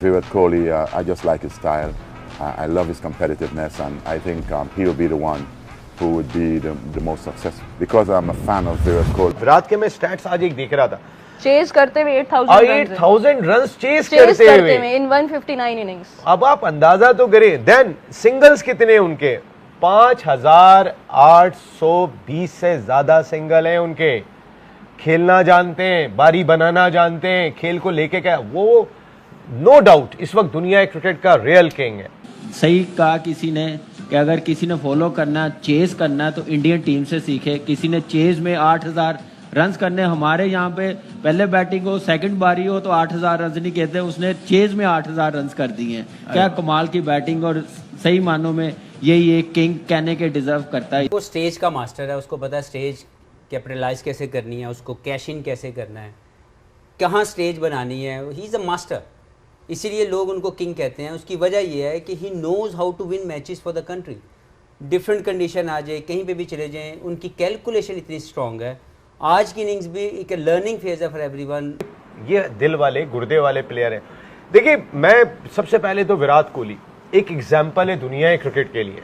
Virat Kohli, I just like his style. I love his competitiveness, and I think he will be the one who would be the most successful because I'm a fan of Virat Kohli. Virat के मैं stats आज एक देख रहा था, chess करते हुए 8,000 runs chess करते हुए इन 159 इनिंग्स। अब आप अंदाजा तो करें, देन सिंगल्स कितने उनके, 5,820 से ज्यादा सिंगल हैं उनके। खेलना जानते हैं, बारी बनाना जानते हैं, खेल को लेके क्या, वो नो डाउट इस वक्त दुनिया क्रिकेट का रियल किंग है। सही कहा किसी ने कि अगर किसी ने फॉलो करना, चेज करना तो इंडियन टीम से सीखे। किसी ने चेज में 8,000 रन्स करने, हमारे यहाँ पे पहले बैटिंग हो सेकंड बारी हो तो 8,000 रन्स नहीं कहते, उसने चेज में 8,000 रन्स कर दिए हैं। क्या कमाल की बैटिंग, और सही मानों में यही एक किंग कहने के डिजर्व करता है। वो स्टेज का मास्टर है, उसको पता है स्टेज कैपिटलाइज कैसे करनी है, उसको कैश इन कैसे करना है, कहाँ स्टेज बनानी है। ही इज़ अ मास्टर, इसीलिए लोग उनको किंग कहते हैं। उसकी वजह यह है कि he knows how to win matches for the country. Different condition आ जाए, कहीं पे भी चले जाएं, उनकी कैलकुलेशन इतनी स्ट्रॉन्ग है। आज की इनिंग्स भी एक लर्निंग फेज है फॉर एवरीवन। ये दिल वाले गुर्दे वाले प्लेयर हैं। देखिए, मैं सबसे पहले तो विराट कोहली एक एग्जाम्पल है दुनिया क्रिकेट के लिए।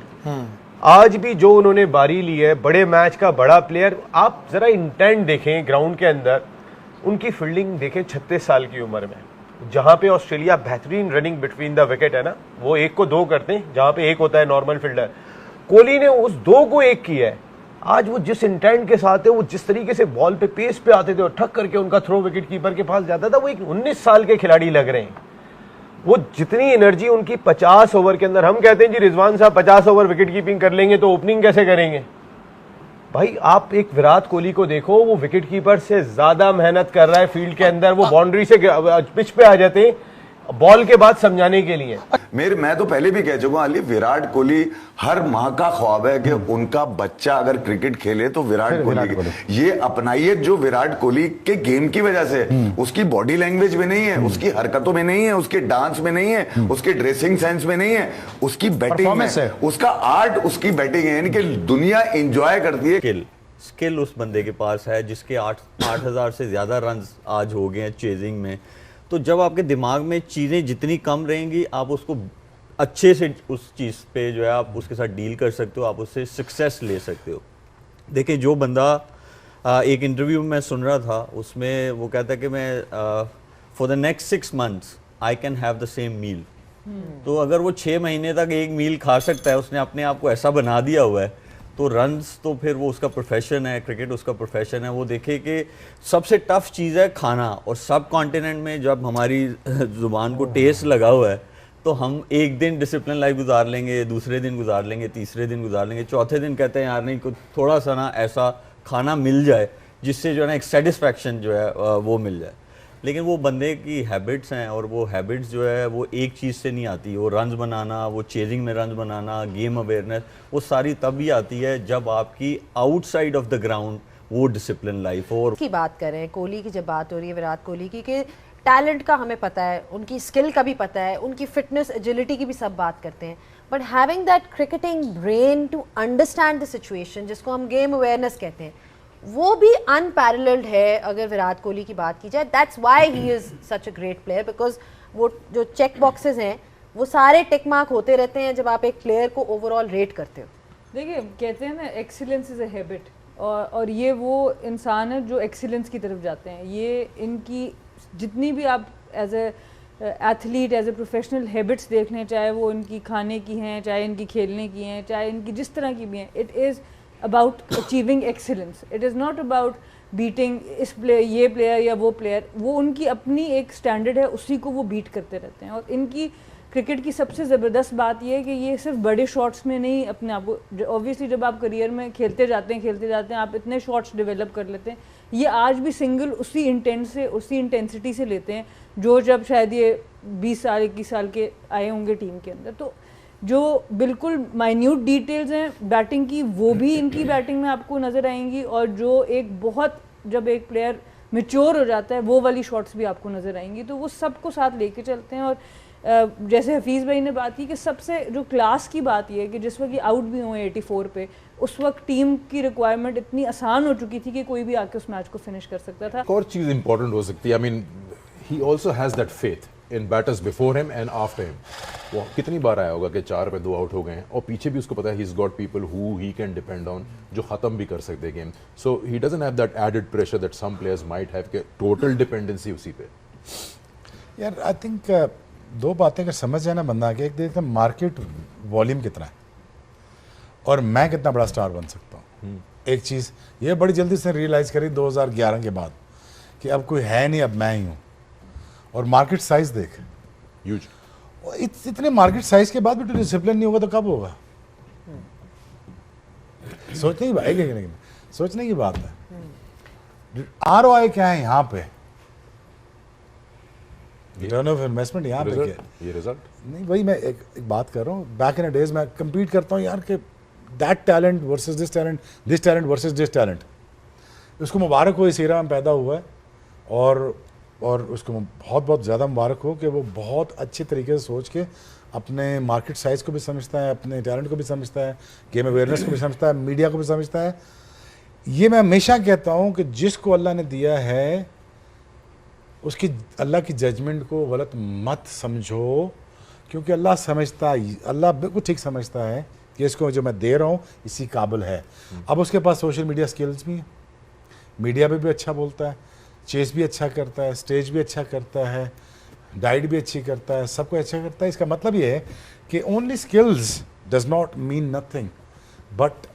आज भी जो उन्होंने बारी ली है, बड़े मैच का बड़ा प्लेयर, आप जरा इंटेंट देखें ग्राउंड के अंदर, उनकी फील्डिंग देखें 36 साल की उम्र में। जहां पे ऑस्ट्रेलिया बेहतरीन रनिंग बिटवीन द विकेट है ना, वो 1 को 2 करते हैं, जहां पे 1 होता है नॉर्मल फील्डर, कोहली ने उस 2 को 1 किया है। आज वो जिस इंटेंट के साथ है, वो जिस तरीके से बॉल पे पेस पे आते थे और ठक करके उनका थ्रो विकेट कीपर के पास जाता था, वो एक 19 साल के खिलाड़ी लग रहे हैं। वो जितनी एनर्जी उनकी 50 ओवर के अंदर, हम कहते हैं जी रिजवान साहब 50 ओवर विकेट कीपिंग कर लेंगे तो ओपनिंग कैसे करेंगे। भाई आप एक विराट कोहली को देखो, वो विकेट कीपर से ज्यादा मेहनत कर रहा है फील्ड के अंदर। वो बाउंड्री से पिच पे आ जाते हैं बॉल के बाद समझाने के लिए। मैं तो पहले भी कह चुका हूं, विराट कोहली हर माँ का ख्वाब है कि उनका बच्चा अगर क्रिकेट खेले तो विराट कोहली। ये अपनाइए जो विराट कोहली के गेम की वजह से, उसकी बॉडी लैंग्वेज में नहीं है, उसकी हरकतों में नहीं है, उसके डांस में नहीं है, उसके ड्रेसिंग सेंस में नहीं है, उसकी बैटिंग में है, उसका आर्ट उसकी बैटिंग है, यानी कि दुनिया एंजॉय करती है। स्किल उस बंदे के पास है जिसके 8,000 से ज्यादा रन आज हो गए हैं चेजिंग में। तो जब आपके दिमाग में चीज़ें जितनी कम रहेंगी, आप उसको अच्छे से उस चीज़ पे जो है आप उसके साथ डील कर सकते हो, आप उससे सक्सेस ले सकते हो। देखिए, जो बंदा एक इंटरव्यू में सुन रहा था, उसमें वो कहता है कि मैं for the next 6 months I can have the same meal. तो अगर वो 6 महीने तक एक मील खा सकता है, उसने अपने आप को ऐसा बना दिया हुआ है, तो रन्स तो फिर वो उसका प्रोफेशन है, क्रिकेट उसका प्रोफेशन है। वो देखे कि सबसे टफ चीज़ है खाना, और सब कॉन्टिनेंट में जब हमारी ज़ुबान को टेस्ट लगा हुआ है तो हम एक दिन डिसिप्लिन लाइफ गुजार लेंगे, दूसरे दिन गुजार लेंगे, तीसरे दिन गुजार लेंगे, चौथे दिन कहते हैं यार नहीं, कुछ थोड़ा सा ना ऐसा खाना मिल जाए जिससे जो है ना एक सेटिस्फैक्शन जो है वो मिल जाए। लेकिन वो बंदे की हैबिट्स हैं, और वो हैबिट्स जो है वो एक चीज़ से नहीं आती। वो रन्स बनाना, वो चेजिंग में रन्स बनाना, गेम अवेयरनेस, वो सारी तभी आती है जब आपकी आउटसाइड ऑफ द ग्राउंड वो डिसिप्लिन लाइफ हो। और की बात करें, कोहली की जब बात हो रही है, विराट कोहली की, कि टैलेंट का हमें पता है, उनकी स्किल का भी पता है, उनकी फिटनेस एजिलिटी की भी सब बात करते हैं, but having that cricketing brain to understand the situation, जिसको हम गेम अवेयरनेस कहते हैं, वो भी अनपैरेलल्ड है अगर विराट कोहली की बात की जाए। That's why he is such a great player, because वो जो चेक बॉक्सेस हैं वो सारे टिक मार्क होते रहते हैं जब आप एक प्लेयर को ओवरऑल रेट करते हो। देखिए, कहते हैं ना एक्सीलेंस इज़ अ हैबिट, और ये वो इंसान है जो एक्सीलेंस की तरफ जाते हैं। ये इनकी जितनी भी आप as a athlete, as a professional habits देख लें, चाहे वो इनकी खाने की हैं, चाहे इनकी खेलने की हैं, चाहे इनकी जिस तरह की भी हैं, it is about achieving excellence. It is not about beating इस प्लेयर, ये प्लेयर या वो प्लेयर। वो उनकी अपनी एक स्टैंडर्ड है, उसी को वो बीट करते रहते हैं। और इनकी क्रिकेट की सबसे ज़बरदस्त बात ये है कि ये सिर्फ बड़े शॉट्स में नहीं अपने आप को, ऑब्वियसली जब आप करियर में खेलते जाते हैं आप इतने शॉट्स डेवलप कर लेते हैं। ये आज भी सिंगल उसी इंटेंट से, उसी इंटेंसिटी से लेते हैं जो जब शायद ये 20 साल 21 साल के आए होंगे टीम के अंदर। तो जो बिल्कुल माइन्यूट डिटेल्स हैं बैटिंग की, वो भी इनकी बैटिंग में आपको नज़र आएंगी, और जो एक बहुत, जब एक प्लेयर मैच्योर हो जाता है, वो वाली शॉट्स भी आपको नज़र आएंगी। तो वो सबको साथ लेके चलते हैं। और जैसे हफीज़ भाई ने बात की कि सबसे जो क्लास की बात ये है कि जिस वक्त ये आउट भी हुए 84 पे, उस वक्त टीम की रिक्वायरमेंट इतनी आसान हो चुकी थी कि कोई भी आके उस मैच को फिनिश कर सकता था। एक और चीज़ इंपॉर्टेंट हो सकती है, आई mean he also has that faith in batters before him and after him, वो कितनी बार आया होगा कि 4 पे 2 आउट हो गए हैं और पीछे भी उसको पता है he is got people who he can depend on, जो ख़त्म भी कर सकते हैं game. So he doesn't have that added pressure that some players might have, के टोटल डिपेंडेंसी उसी पे. यार आई थिंक 2 बातें अगर समझ जाए ना बंदा के, एक देखते मार्केट वॉल्यूम कितना है और मैं कितना बड़ा स्टार बन सकता हूँ. एक चीज़ ये बड़ी जल्दी से रियलाइज़ करी 2011 के बाद कि अब कोई है नहीं, अब मैं ही हूँ. और मार्केट साइज देख, ह्यूज. इतने मार्केट साइज के बाद भी तो डिसिप्लिन नहीं होगा तो कब होगा? सोचने की बात है, सोचने की बात है. ROI क्या है यहाँ पे? रिटर्न ऑफ इन्वेस्टमेंट यहाँ पे क्या? ये रिजल्ट नहीं, वही मैं एक बात कर रहा हूँ. बैक इन डेज मैं कंपीट करता हूँ यार कि that talent versus this talent versus this talent. उसको मुबारक हो इस एरा में पैदा हुआ है और उसको बहुत ज़्यादा मुबारक हो कि वो बहुत अच्छे तरीके से सोच के अपने मार्केट साइज़ को भी समझता है, अपने टैलेंट को भी समझता है, गेम अवेयरनेस को भी समझता है, मीडिया को भी समझता है. ये मैं हमेशा कहता हूँ कि जिसको अल्लाह ने दिया है उसकी अल्लाह की जजमेंट को गलत मत समझो, क्योंकि अल्लाह समझता है, अल्लाह बिल्कुल ठीक समझता है कि इसको जो मैं दे रहा हूँ इसी काबिल है. अब उसके पास सोशल मीडिया स्किल्स भी हैं, मीडिया पे भी अच्छा बोलता है, चेस भी अच्छा करता है, स्टेज भी अच्छा करता है, डाइट भी अच्छी करता है, सब कुछ अच्छा करता है. इसका मतलब ये है कि only skills does not mean nothing, but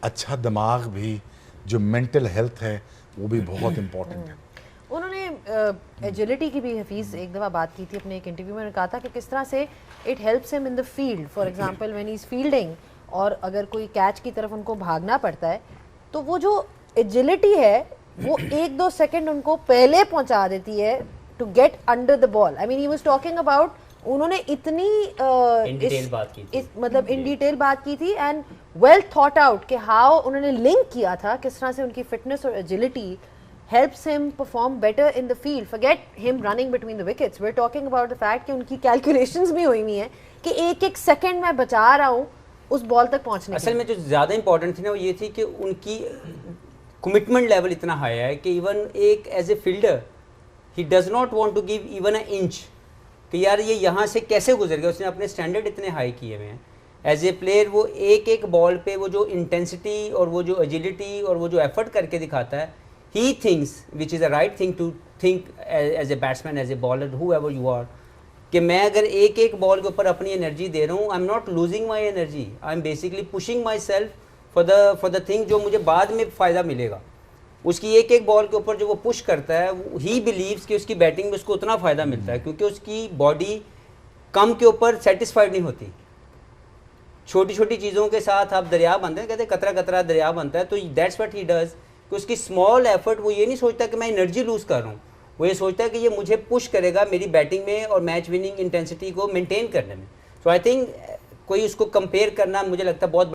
अच्छा दिमाग भी, जो मेंटल हेल्थ है वो भी बहुत इम्पोर्टेंट है. उन्होंने एजिलिटी की भी हफीज़ एक दफ़ा बात की थी अपने एक इंटरव्यू में. कहा था कि किस तरह से it helps him in the field. For example when he is fielding और अगर कोई कैच की तरफ उनको भागना पड़ता है तो वो जो एजिलिटी है वो 1-2 सेकंड उनको पहले पहुंचा देती है to get under the ball. I mean he was talking about, उन्होंने इतनी इन डिटेल बात की थी, मतलब इन डिटेल बात की थी एंड वेल थॉट आउट कि हाउ उन्होंने लिंक किया था किस तरह से उनकी फिटनेस और agility helps him perform better in the field. Forget him running between the wickets. We're talking about the fact कि उनकी calculations भी हुई हुई हैं कि एक सेकंड मैं बचा रहा हूँ उस बॉल तक पहुँचने. असल में जो ज़्यादा इंपॉर्टेंट थी ना वो ये थी कि उनकी कमिटमेंट लेवल इतना हाई है कि इवन एक as a fielder he does not want to give even a inch कि यार ये यहाँ से कैसे गुजर गया. उसने अपने स्टैंडर्ड इतने हाई किए हुए हैं एज ए प्लेयर. वो एक बॉल पे वो जो इंटेंसिटी और वो जो एजिलिटी और वो जो एफर्ट करके दिखाता है, he thinks which is the right thing to think as a batsman, as a bowler, whoever you are, कि मैं अगर एक बॉल के ऊपर अपनी एनर्जी दे रहा हूँ, I am not losing my energy, I am basically pushing my self for the thing जो मुझे बाद में फ़ायदा मिलेगा. उसकी एक बॉल के ऊपर जो वो पुश करता है, ही बिलीव्स कि उसकी बैटिंग में उसको उतना फ़ायदा मिलता है क्योंकि उसकी बॉडी कम के ऊपर सेटिस्फाइड नहीं होती. छोटी छोटी चीज़ों के साथ आप दरिया बनते हैं, कहते हैं कतरा कतरा दरिया बनता है. तो दैट्स व्हाट ही डज कि उसकी स्मॉल एफर्ट, वो ये नहीं सोचता कि मैं एनर्जी लूज़ कर रहा हूँ, वो ये सोचता है कि ये मुझे पुश करेगा मेरी बैटिंग में और मैच विनिंग इंटेंसिटी को मेंटेन करने में. सो आई थिंक कोई उसको कंपेयर करना मुझे लगता है बहुत